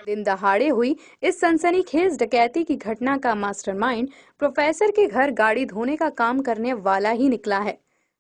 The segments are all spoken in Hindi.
दिन दहाड़े हुई इस सनसनीखेज डकैती की घटना का मास्टरमाइंड प्रोफेसर के घर गाड़ी धोने का काम करने वाला ही निकला है।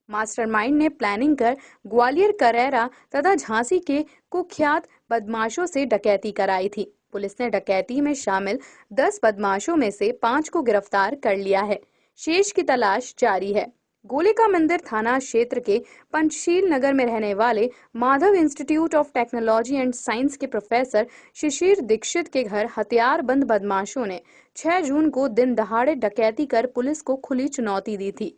मास्टरमाइंड ने प्लानिंग कर ग्वालियर, करैरा तथा झांसी के कुख्यात बदमाशों से डकैती कराई थी। पुलिस ने डकैती में शामिल 10 बदमाशों में से 5 को गिरफ्तार कर लिया है। शेष की तलाश जारी है। गोलिका मंदिर थाना क्षेत्र के पंचशील नगर में रहने वाले Madhav institute of technology and science के प्रोफेसर शिशिर दीक्षित के घर हथियारबंद बदमाशों ने 6 जून को दिन दहाड़े डकैती कर पुलिस को खुली चुनौती दी थी।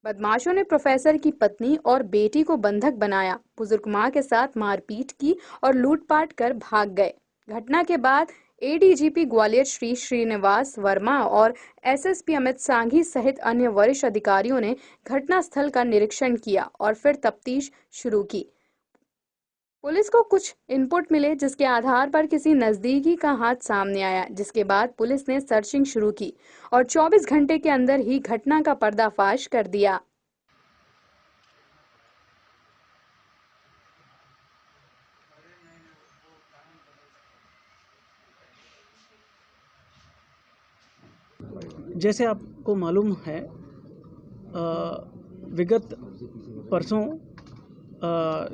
बदमाशों ने प्रोफेसर की पत्नी और बेटी को बंधक बनाया, बुजुर्ग मां के साथ मारपीट की और लूटपाट कर भाग गए। घटना के बाद एडीजीपी ग्वालियर श्री श्रीनिवास वर्मा और एसएसपी अमित सांघी सहित अन्य वरिष्ठ अधिकारियों ने घटनास्थल का निरीक्षण किया और फिर तफ्तीश शुरू की। पुलिस को कुछ इनपुट मिले जिसके आधार पर किसी नजदीकी का हाथ सामने आया, जिसके बाद पुलिस ने सर्चिंग शुरू की और 24 घंटे के अंदर ही घटना का पर्दाफाश कर दिया। जैसे आपको मालूम है, विगत परसों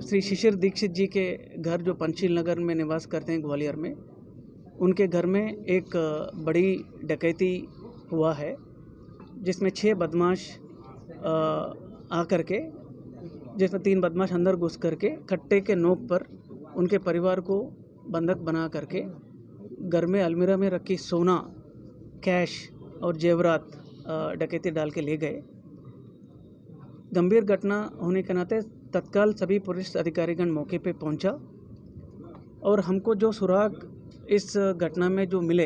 श्री शिशिर दीक्षित जी के घर, जो पंचशील नगर में निवास करते हैं ग्वालियर में, उनके घर में एक बड़ी डकैती हुआ है, जिसमें 6 बदमाश आकर के, जिसमें 3 बदमाश अंदर घुस करके कट्टे के नोक पर उनके परिवार को बंधक बना करके घर में अलमीरा में रखी सोना, कैश और जेवरात डकैती डाल के ले गए। गंभीर घटना होने के नाते तत्काल सभी पुलिस अधिकारीगण मौके पे पहुंचा और हमको जो सुराग इस घटना में जो मिले,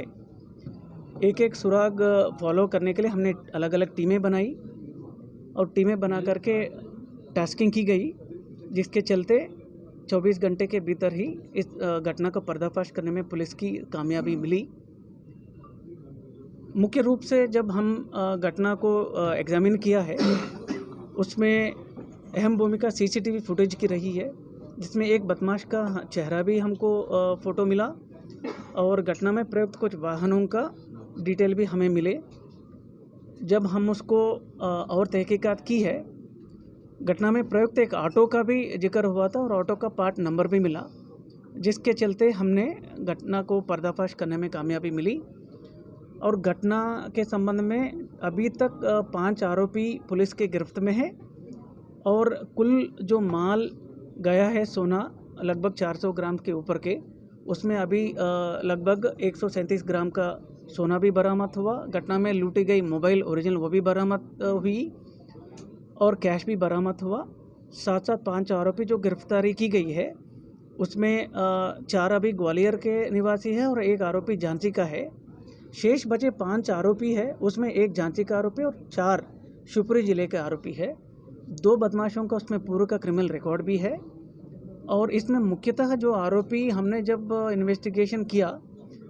एक एक सुराग फॉलो करने के लिए हमने अलग अलग टीमें बनाई और टीमें बना करके टास्किंग की गई, जिसके चलते 24 घंटे के भीतर ही इस घटना को पर्दाफाश करने में पुलिस की कामयाबी मिली। मुख्य रूप से जब हम घटना को एग्जामिन किया है, उसमें अहम भूमिका सीसीटीवी फुटेज की रही है, जिसमें एक बदमाश का चेहरा भी हमको फ़ोटो मिला और घटना में प्रयुक्त कुछ वाहनों का डिटेल भी हमें मिले। जब हम उसको और तहकीकात की है, घटना में प्रयुक्त एक ऑटो का भी जिक्र हुआ था और ऑटो का पार्ट नंबर भी मिला, जिसके चलते हमने घटना को पर्दाफाश करने में कामयाबी मिली। और घटना के संबंध में अभी तक 5 आरोपी पुलिस के गिरफ्त में है और कुल जो माल गया है सोना लगभग 400 ग्राम के ऊपर के, उसमें अभी लगभग 137 ग्राम का सोना भी बरामद हुआ। घटना में लूटी गई मोबाइल ओरिजिनल वो भी बरामद हुई और कैश भी बरामद हुआ। साथ साथ 5 आरोपी जो गिरफ्तारी की गई है, उसमें 4 अभी ग्वालियर के निवासी है और 1 आरोपी झांसी का है। शेष बचे 5 आरोपी है, उसमें 1 झांसी का आरोपी और 4 शिवपुरी जिले के आरोपी है। 2 बदमाशों का उसमें पूर्व का क्रिमिनल रिकॉर्ड भी है। और इसमें मुख्यतः जो आरोपी, हमने जब इन्वेस्टिगेशन किया,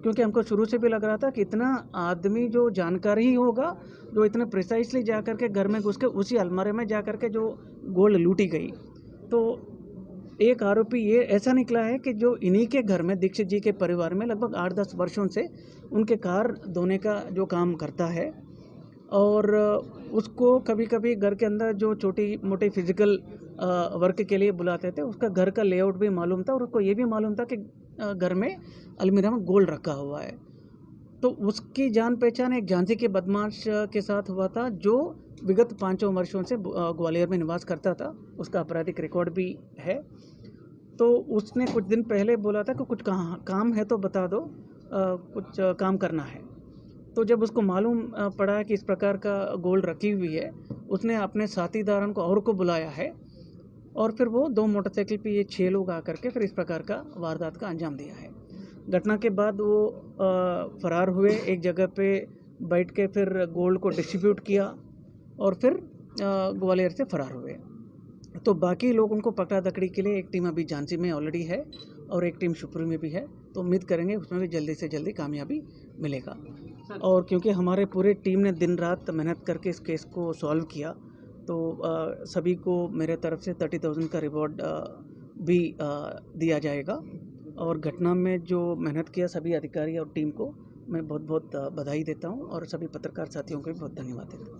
क्योंकि हमको शुरू से भी लग रहा था कि इतना आदमी जो जानकार ही होगा, जो इतने प्रिसाइसली जा कर के घर में घुस के उसी अलमारे में जा कर के जो गोल्ड लूटी गई, तो एक आरोपी ये ऐसा निकला है कि जो इन्हीं के घर में, दीक्षित जी के परिवार में लगभग 8-10 वर्षों से उनके कार धोने का जो काम करता है और उसको कभी कभी घर के अंदर जो छोटी मोटी फिजिकल वर्क के लिए बुलाते थे। उसका घर का लेआउट भी मालूम था और उसको ये भी मालूम था कि घर में अलमीरा में गोल्ड रखा हुआ है। तो उसकी जान पहचान एक झांसी के बदमाश के साथ हुआ था, जो विगत 5 वर्षों से ग्वालियर में निवास करता था। उसका आपराधिक रिकॉर्ड भी है। तो उसने कुछ दिन पहले बोला था कि कुछ काम है तो बता दो, कुछ काम करना है। तो जब उसको मालूम पड़ा कि इस प्रकार का गोल्ड रखी हुई है, उसने अपने साथीदारों को और को बुलाया है और फिर वो 2 मोटरसाइकिल पे ये 6 लोग आकर के फिर इस प्रकार का वारदात का अंजाम दिया है। घटना के बाद वो फरार हुए, एक जगह पे बैठ के फिर गोल्ड को डिस्ट्रीब्यूट किया और फिर ग्वालियर से फरार हुए। तो बाकी लोगों को पकड़ा दकड़ी के लिए एक टीम अभी झांसी में ऑलरेडी है और एक टीम शिवपुरी में भी है। तो उम्मीद करेंगे उसमें भी जल्दी से जल्दी कामयाबी मिलेगा। और क्योंकि हमारे पूरे टीम ने दिन रात मेहनत करके इस केस को सॉल्व किया, तो सभी को मेरे तरफ से 30,000 का रिवॉर्ड भी दिया जाएगा। और घटना में जो मेहनत किया सभी अधिकारी और टीम को मैं बहुत बहुत बधाई देता हूं और सभी पत्रकार साथियों को भी बहुत धन्यवाद देता हूं।